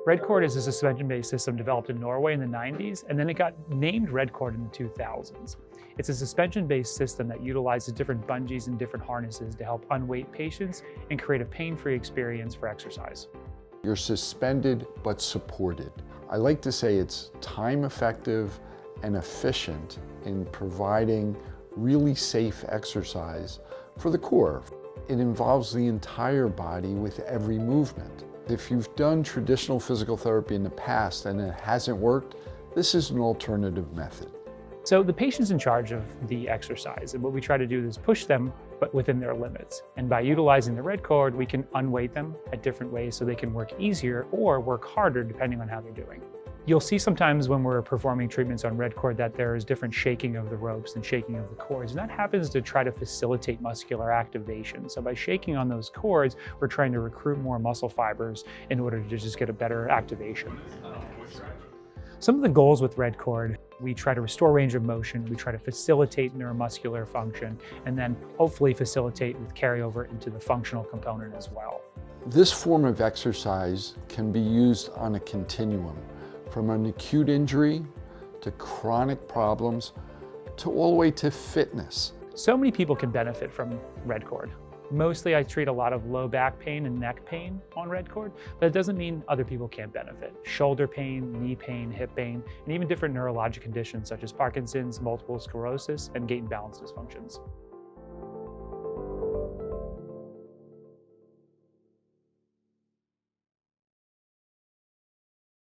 Redcord is a suspension-based system developed in Norway in the 90s, and then it got named Redcord in the 2000s. It's a suspension-based system that utilizes different bungees and different harnesses to help unweight patients and create a pain-free experience for exercise. You're suspended but supported. I like to say it's time effective and efficient in providing really safe exercise for the core. It involves the entire body with every movement. If you've done traditional physical therapy in the past and it hasn't worked, this is an alternative method. So the patient's in charge of the exercise, and what we try to do is push them, but within their limits. And by utilizing the Redcord, we can unweight them at different ways so they can work easier or work harder depending on how they're doing. You'll see sometimes when we're performing treatments on Redcord that there is different shaking of the ropes and shaking of the cords, and that happens to try to facilitate muscular activation. So by shaking on those cords, we're trying to recruit more muscle fibers in order to just get a better activation. Some of the goals with Redcord: we try to restore range of motion, we try to facilitate neuromuscular function, and then hopefully facilitate with carryover into the functional component as well. This form of exercise can be used on a continuum, from an acute injury to chronic problems to all the way to fitness. So many people can benefit from Redcord. Mostly I treat a lot of low back pain and neck pain on Redcord, but it doesn't mean other people can't benefit. Shoulder pain, knee pain, hip pain, and even different neurologic conditions such as Parkinson's, multiple sclerosis, and gait and balance dysfunctions.